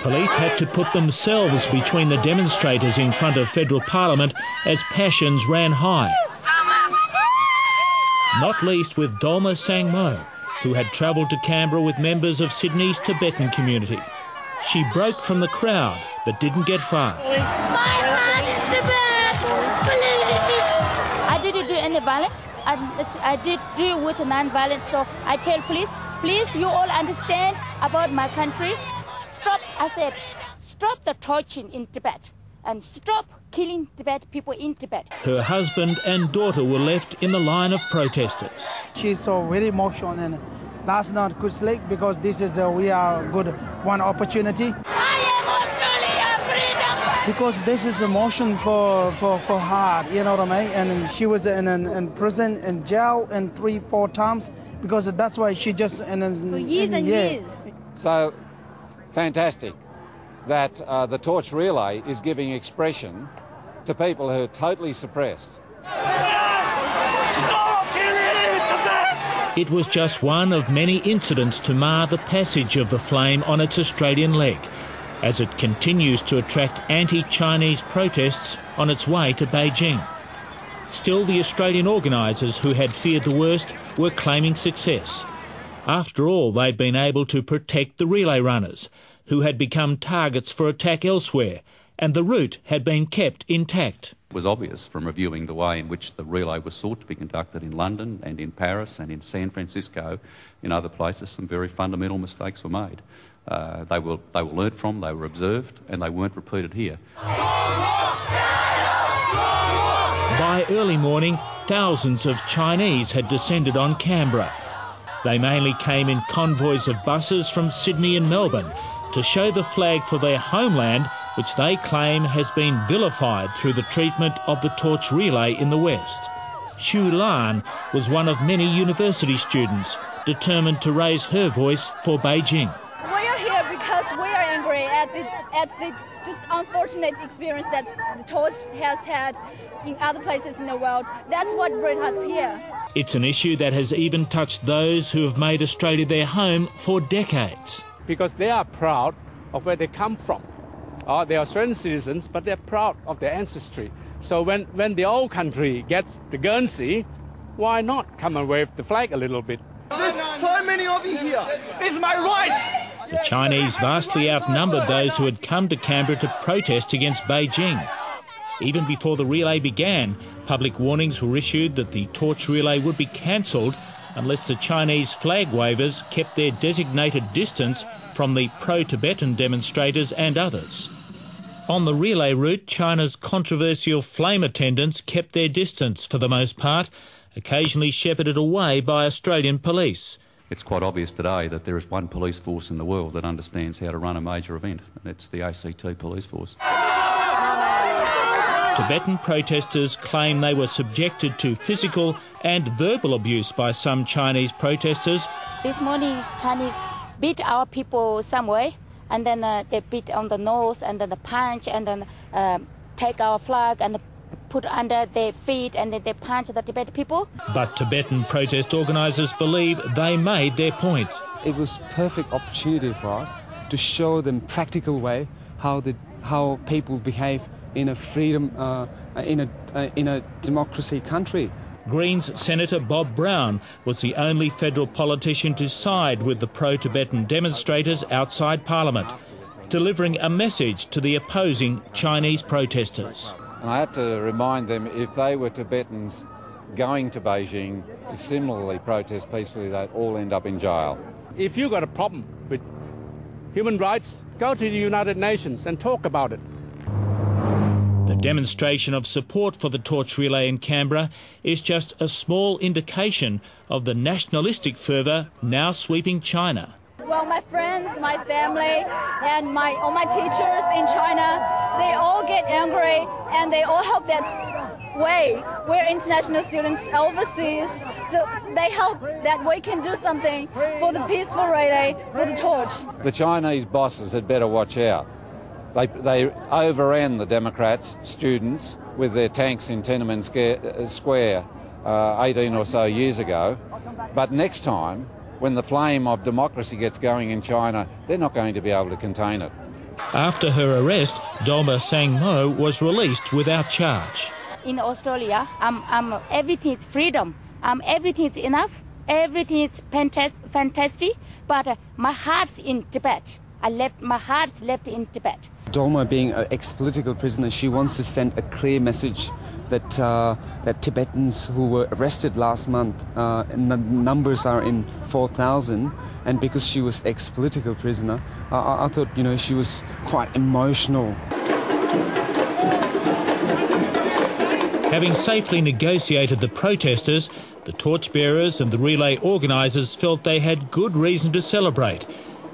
Police had to put themselves between the demonstrators in front of federal parliament as passions ran high. Not least with Dolma Sangmo, who had travelled to Canberra with members of Sydney's Tibetan community. She broke from the crowd but didn't get far. I didn't do any violence. I did do with non-violence. So I tell police, please, you all understand about my country. Stop, I said, stop the torturing in Tibet and stop killing Tibet people in Tibet. Her husband and daughter were left in the line of protesters. She's so very emotional and last night could sleep because this is we are good one opportunity. Because this is emotion for her, you know what I mean? And she was in prison, in jail, and 3-4 times because that's why she just for years and years. So fantastic that the torch relay is giving expression to people who are totally suppressed. Stop killing Tibet! It was just one of many incidents to mar the passage of the flame on its Australian leg, as it continues to attract anti-Chinese protests on its way to Beijing. Still, the Australian organisers who had feared the worst were claiming success. After all, they'd been able to protect the relay runners, who had become targets for attack elsewhere, and the route had been kept intact. It was obvious from reviewing the way in which the relay was sought to be conducted in London and in Paris and in San Francisco, in other places, some very fundamental mistakes were made. They were learnt from, they were observed, and they weren't repeated here. By early morning, thousands of Chinese had descended on Canberra. They mainly came in convoys of buses from Sydney and Melbourne to show the flag for their homeland, which they claim has been vilified through the treatment of the torch relay in the West. Xu Lan was one of many university students determined to raise her voice for Beijing. We are here because we are angry at the just unfortunate experience that the torch has had in other places in the world. That's what brought us here. It's an issue that has even touched those who have made Australia their home for decades. Because they are proud of where they come from. They are Australian citizens, but they're proud of their ancestry. So when the old country gets the Guernsey, why not come and wave the flag a little bit? There's so many of you here. It's my right. The Chinese vastly outnumbered those who had come to Canberra to protest against Beijing. Even before the relay began, public warnings were issued that the torch relay would be cancelled unless the Chinese flag wavers kept their designated distance from the pro-Tibetan demonstrators and others. On the relay route, China's controversial flame attendants kept their distance for the most part, occasionally shepherded away by Australian police. It's quite obvious today that there is one police force in the world that understands how to run a major event, and it's the ACT police force. Tibetan protesters claim they were subjected to physical and verbal abuse by some Chinese protesters. This morning, Chinese beat our people some way, and then they beat on the nose, and then the punch, and then take our flag and put under their feet, and then they punch the Tibetan people. But Tibetan protest organisers believe they made their point. It was a perfect opportunity for us to show them practical way how people behave in a freedom, in a democracy country. Greens Senator Bob Brown was the only federal politician to side with the pro-Tibetan demonstrators outside Parliament, delivering a message to the opposing Chinese protesters. And I have to remind them, if they were Tibetans going to Beijing to similarly protest peacefully, they'd all end up in jail. If you've got a problem with human rights, go to the United Nations and talk about it. The demonstration of support for the torch relay in Canberra is just a small indication of the nationalistic fervour now sweeping China. Well, my friends, my family, and all my teachers in China, they all get angry and they all help that way. We're international students overseas, so they hope that we can do something for the peaceful relay, for the torch. The Chinese bosses had better watch out. They overran the Democrats, students, with their tanks in Tiananmen Square 18 or so years ago. But next time, when the flame of democracy gets going in China, they're not going to be able to contain it. After her arrest, Dolma Sangmo was released without charge. In Australia, everything is freedom. Everything is enough. Everything is fantastic. But my heart's in Tibet. My heart's left in Tibet. Dolma, being an ex-political prisoner, she wants to send a clear message that that Tibetans who were arrested last month, and the numbers are in 4,000, and because she was ex-political prisoner, I thought, you know, she was quite emotional. Having safely negotiated the protesters, the torchbearers and the relay organisers felt they had good reason to celebrate,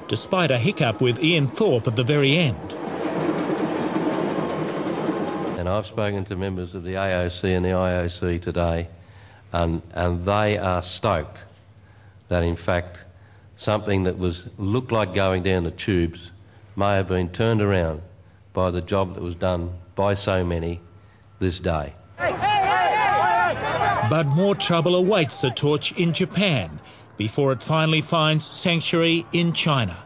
despite a hiccup with Ian Thorpe at the very end. And I've spoken to members of the AOC and the IOC today, and they are stoked that, in fact, something that looked like going down the tubes may have been turned around by the job that was done by so many this day. But more trouble awaits the torch in Japan before it finally finds sanctuary in China.